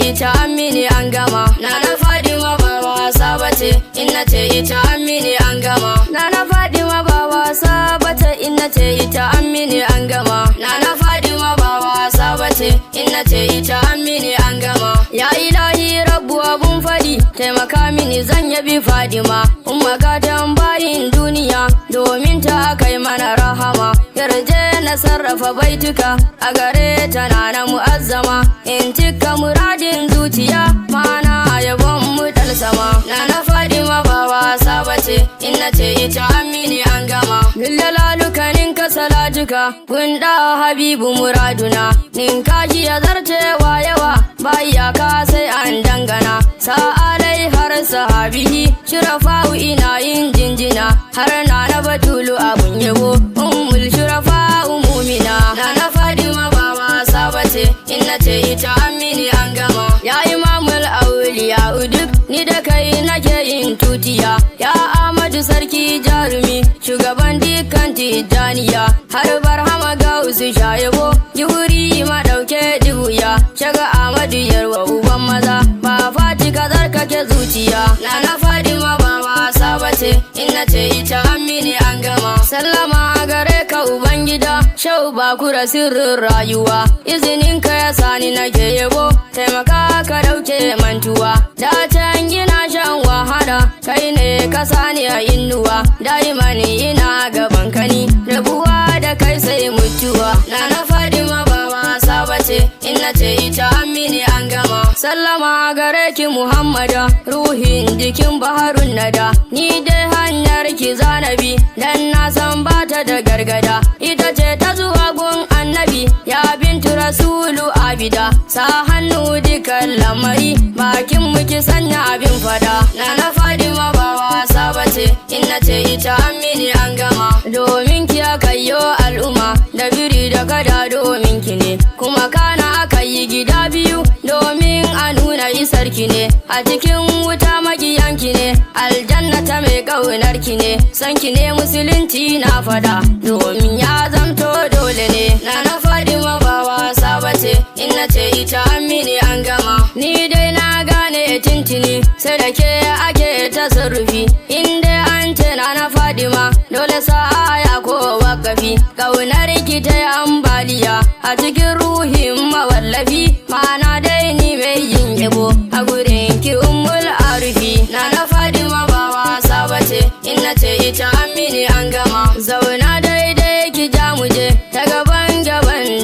ita amini an gama. Nana Fadima ba wasa bace, in nace ita amini an gama. Nana Fadima ba wasa bace, in nace ita amini an gama. Nana Fadima ba wasa bace, in nace ita amini an gama. Ya ilahi rabbu abun fadi, taimaka mini zan yabi Fadima. Umma gatan bayin duniya, domin ta kai mana rahama. Yarje na sarrafa baituka, a gare ta na mu'azzama. In cika muradin zuciya, mana yabon mu sama. Nana Fadima ba wasa bace, in nace ita amini an gama. Billalaluka ninka salatuka, gunda habibu muraduna. Ninka ji ya zartewa yawa, bayyaka sai an dangana. Sa'alai har sahabihi, shurafa'u ina yin jinjina. Har na batulu abun yabo, ummul shurafa'u mumina. Nana Fadima ba wasa bace, in nace ita amini an gama. Ya imamul auliya duk ni da kai nake yin tutiya. Ya Ahmadu sarki jarumi, shugaban dukkan tijaniya. Har barhama ga usu shayabo, yuhuri ma dauke duya. Shaga Ahmadu yarwa uban maza, ba fati ka zarkake zuciya. Nana Fadima ba wasa bace, in nace ita amini an gama. Sallama gare ka ubangida, shau ba kura sirrin rayuwa. Izinin ka ya sani nake yabo, taimaka ka dauke mantuwa. Da can gina shan wahala, kai ne ka sani a innuwa. Daiman ina gaban kani, rabuwa da kai sai mutuwa. Nana Fadima ba wasa bace, in nace ita amini an gama. Sallama gare ki Muhammada, ruhin jikin baharun nada. Ni dai hanyar ki zanabi, dan na san bata da gargada. Ita ce ta zuwa gun annabi, ya bintu rasulu abida. Sa hannu dukan lamari, bakin muki sanya abin fada. Nana Fadima ba wasa bace, in nace ita amini an gama. Domin ki aka yo al'umma, da biri da kada domin ki ne. Kuma kana aka yi gida biyu, domin a nuna isar ki ne. A cikin wuta magiyanki ne, aljanna ta mai kaunar ki ne. San ki ne musulunci na fada, domin ya zamto dole ne. Nana Fadima ba wasa bace, in nace ita amini an gama. Ni dai na gane tintini, sai da ke ake tasarrufi. In dai an ce Nana Fadima, dole sa'aya ko wakafi. Kaunar ki ta yi ambaliya, a cikin ruhin mawallafi. Mana dai ni mai yin yabo, a gurin ki ummul arifi. Nana Fadima ba wasa bace, in nace ita amini an gama. Zauna daidai ki ja muje, ta gaban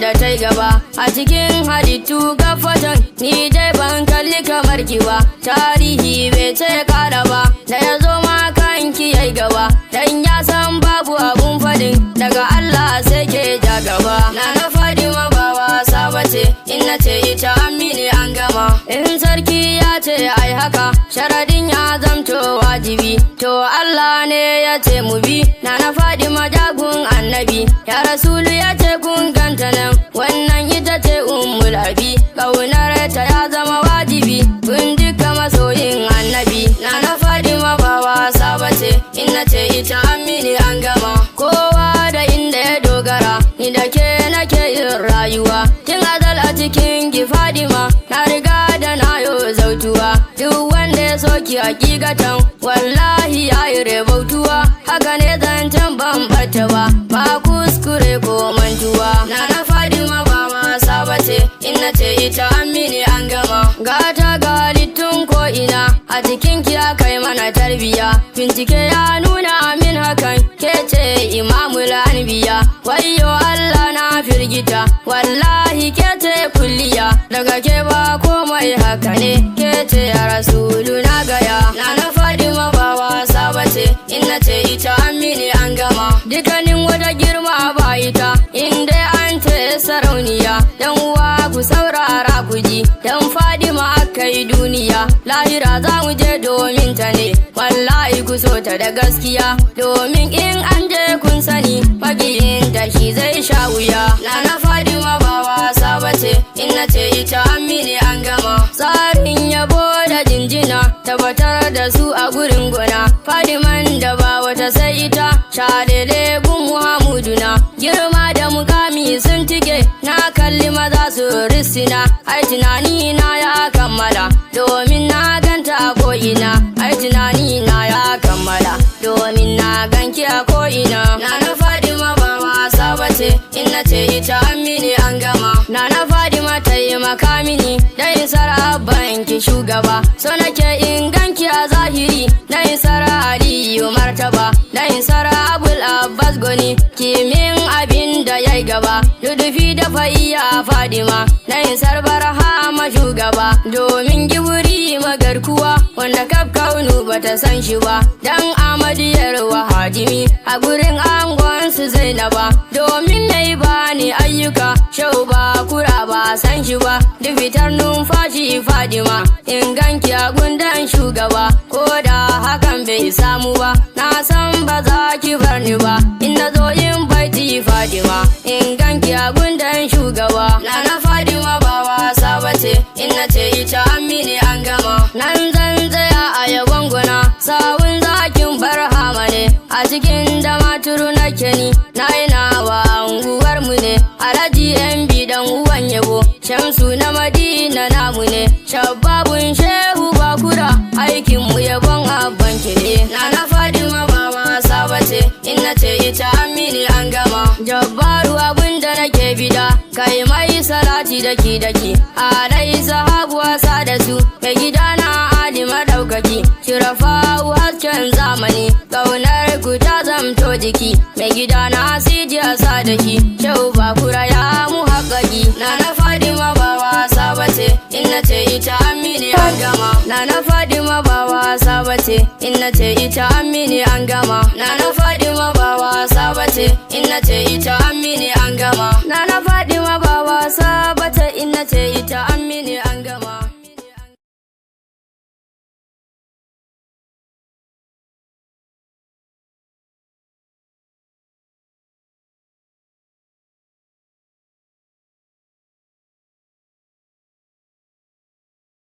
da ta gaba. A cikin halittu gafatan, ni dai ban kalli kamar ki ba. Tarihi bai ce kara ba, da ya zo ma kanki yayi gaba. Dan ya san babu abun fadin, daga Allah sai ke ja gaba. Nana Fadima ba wasa bace, in nace ita amini an gama. In sarki ya ce ai haka, sharadin ya zamto wajibi. To Allah ne ya ce mu bi, Nana Fadima jagun annabi. Ya Rasulu ya ce kun ganta nan, wannan ita ce ummul abi. Kaunar ta ya zama wajibi, kun duka masoyin annabi. Nana Fadima ba wasa bace, in nace ita amini an gama. Kowa da inda ya dogara, ni da ke nake yin rayuwa. Tun azal a cikin ki Fadima, na riga da na yo zautuwa. Duk wanda ya soki hakikatan, wallahi ya yi rebautuwa. Haka ne zancen ban bata ba kuskure ko mantuwa. Nana Fadima ba wasa bace, in nace ita amini an gama. Gata ga halittun ko ina, a cikin ki aka yi mana tarbiya. Bincike ya nuna min hakan, ke ce imamul anbiya. Wayyo Allah na firgita, wallahi ke ce kulliya. Daga ke ba komai haka ne, ke ce ya rasulu na gaya. Nana Fadima ba wasa bace, in nace ita amini an gama. Dukkanin wata girma ba ita, in dai an ce sarauniya. Dan uwa ku saurara ku ji, dan Fadima aka yi duniya. Lahira za mu je domin ta ne, wallahi ku so ta da gaskiya. Domin in an je kun sani, magiyin da shi zai sha wuya. Nana Fadima ba wasa bace, in nace ita amini an gama. Tsarin yabo da jinjina, tabbatar da su a gurin gona. Fadiman da ba wata sai ita, shadele gun Muhammuduna. Girma da mukami sun tike, na kalli maza su risina. Ai tunani na ya kammala. domin na ganta a ko'ina, ai tunani na ya kammala, domin na ganki a ko'ina. Nana Fadima ba wasa bace, in nace ita amini an gama. Nana Fadima taimaka mini, dan isar abban ki shugaba, so nake in ganki a zahiri, dan isar Aliyu martaba, dan isar Abul Abbas goni, kimin abin da yayi gaba, dudufi da fayya Fadima, dan isar Barhama shugaba, domin giburi magarkuwa, wanda kaf kaunu bata san shi ba, dan Amadiyar wa Hadimi, a gurin angon su Zainaba, domin nayi bani ayyuka, shau ba kura ba san shi ba, duk fitar numfashi Fadima, in ganki a gundan shugaba, ko da hakan bai samu ba, na san ba za ki bar ni ba, in na zo yin baiti Fadima, in ganki a gundan shugaba. Nana Fadima ba wasa bace, in nace ita amini an gama. Nan zan tsaya a yabon guna, sawun zakin Barhama ne, a cikin Damaturu nake ni, na yi nawa unguwar mu ne, Alhaji MB dan uwan yabo, Shamsu na Madina namu ne, Shababun Shehu Bakura, aikin mu yabon abban ki ne. Nana Fadima ba wasa bace, in nace ita amini an gama. Jabbaru abinda nake bida, kai mai salati daki daki, alai sahabu wasa da su, mai gida na Ali madaukaki, shirafa hasken zamani, kaunar ku ta zamto jiki, mai gida na Sidi Sadaki, Shehu Bakura ya mu haƙaƙi. Nana Fadima ba wasa bace, in nace ita amini an gama. Nana Fadima ba wasa bace, in nace ita amini an gama. Nana Fadima ba wasa bace, in nace ita